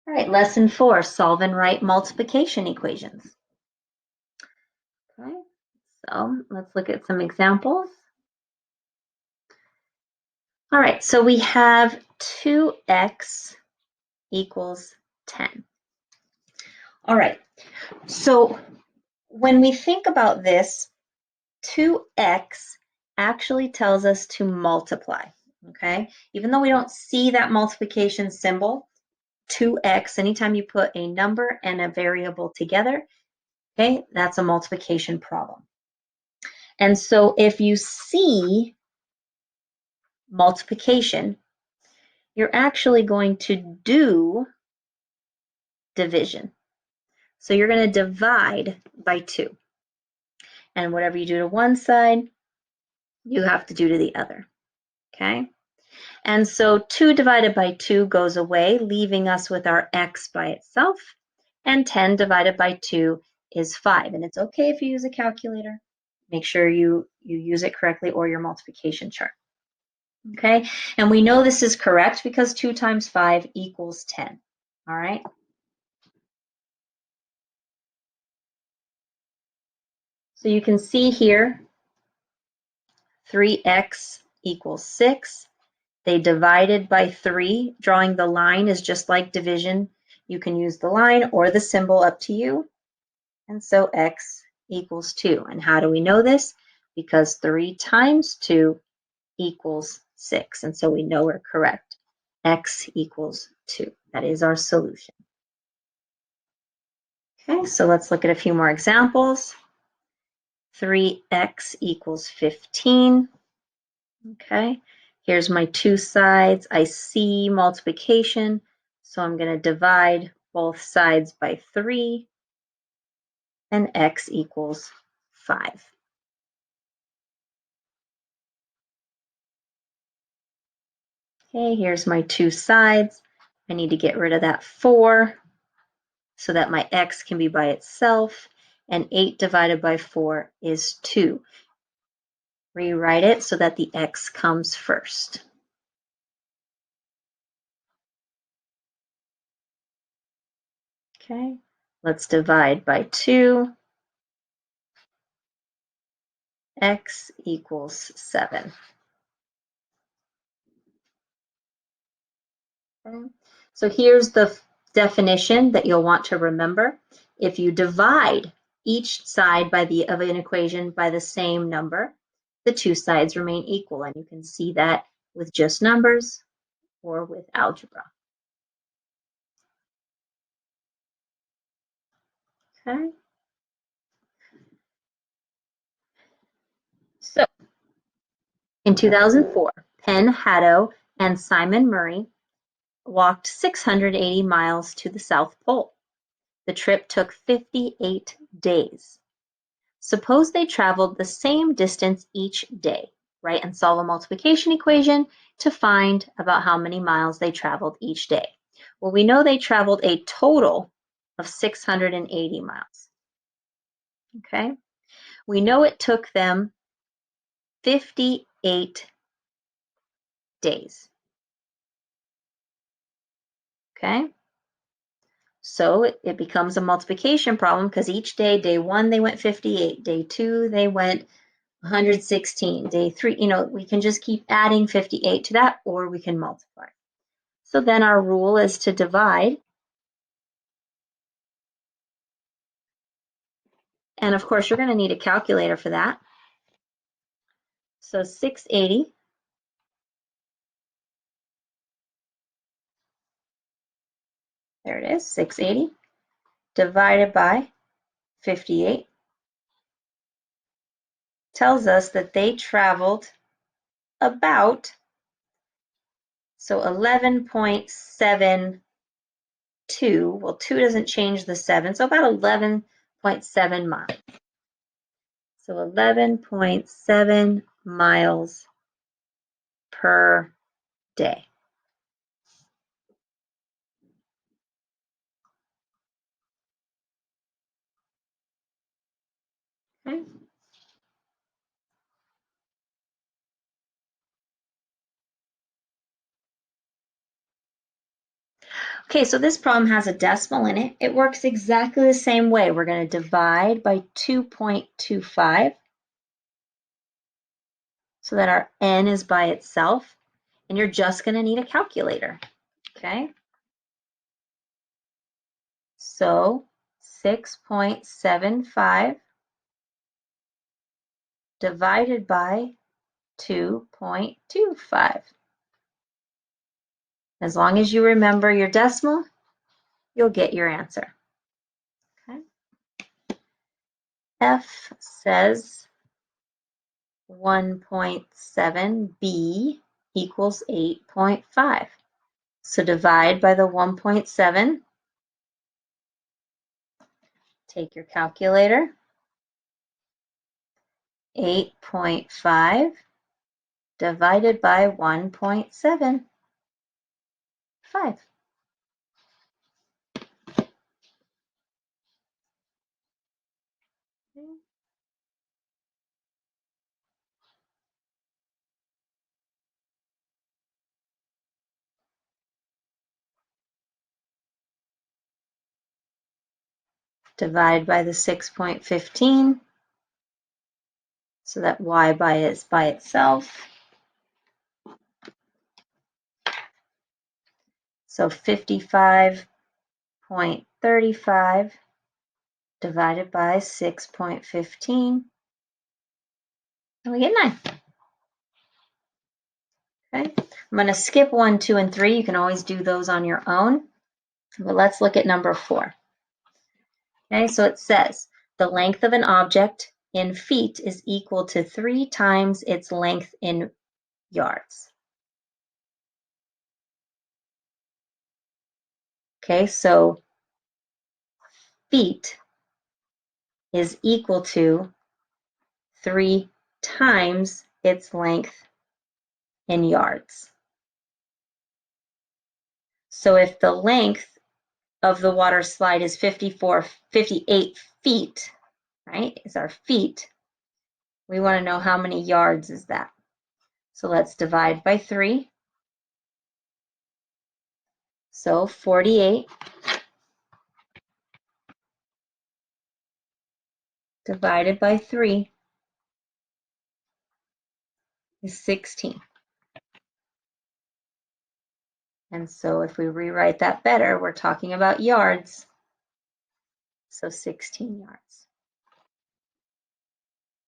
All right, lesson 4, solve and write multiplication equations. Okay, so let's look at some examples. All right, so we have 2x equals 10. All right, so when we think about this, 2x actually tells us to multiply, okay? Even though we don't see that multiplication symbol, 2x, anytime you put a number and a variable together, okay, that's a multiplication problem. And so if you see multiplication, you're actually going to do division. So you're going to divide by 2. And whatever you do to one side, you have to do to the other, okay? And so 2 divided by 2 goes away, leaving us with our x by itself. And 10 divided by 2 is 5. And it's okay if you use a calculator. Make sure you use it correctly or your multiplication chart. Okay, and we know this is correct because 2 times 5 equals 10. All right. So you can see here, 3x equals 6. They divided by 3. Drawing the line is just like division. You can use the line or the symbol, up to you. And so x equals 2. And how do we know this? Because 3 times 2 equals 6. And so we know we're correct. X equals 2. That is our solution. Okay, so let's look at a few more examples. 3x equals 15. Okay, here's my two sides. I see multiplication, so I'm going to divide both sides by 3, and x equals 5. Okay, here's my two sides. I need to get rid of that 4 so that my x can be by itself, and 8 divided by 4 is 2. Rewrite it so that the x comes first. Okay, let's divide by 2. X equals 7. Okay. So here's the definition that you'll want to remember. If you divide each side of an equation by the same number, the two sides remain equal, and you can see that with just numbers or with algebra. Okay. So in 2004, Penn Haddo and Simon Murray walked 680 miles to the South Pole. The trip took 58 days. Suppose they traveled the same distance each day. Write and solve a multiplication equation to find about how many miles they traveled each day. Well, we know they traveled a total of 680 miles. Okay. We know it took them 58 days. Okay. So it becomes a multiplication problem because each day, day 1, they went 58. Day 2, they went 116. Day 3, we can just keep adding 58 to that, or we can multiply. So then our rule is to divide. And of course, you're going to need a calculator for that. So 680 there it is, 680 divided by 58 tells us that they traveled about, so 11.72. Well, 2 doesn't change the 7, so about 11.7 miles. So 11.7 miles per day. Okay. Okay, so this problem has a decimal in it. It works exactly the same way. We're going to divide by 2.25 so that our n is by itself, and you're just going to need a calculator, okay? So 6.75 divided by 2.25. As long as you remember your decimal, you'll get your answer. Okay. F says 1.7b equals 8.5. So divide by the 1.7. Take your calculator. 8.5 divided by 1.75. Divide by the 6.15 so that y is by itself. So 55.35 divided by 6.15, and we get 9. Okay, I'm going to skip 1, 2, and 3. You can always do those on your own, but let's look at number 4. Okay, so it says the length of an object in feet is equal to 3 times its length in yards. Okay, so feet is equal to 3 times its length in yards. So if the length of the water slide is 58 feet, right, is our feet, we want to know how many yards is that. So let's divide by 3. So 48 divided by 3 is 16. And so if we rewrite that better, we're talking about yards. So 16 yards.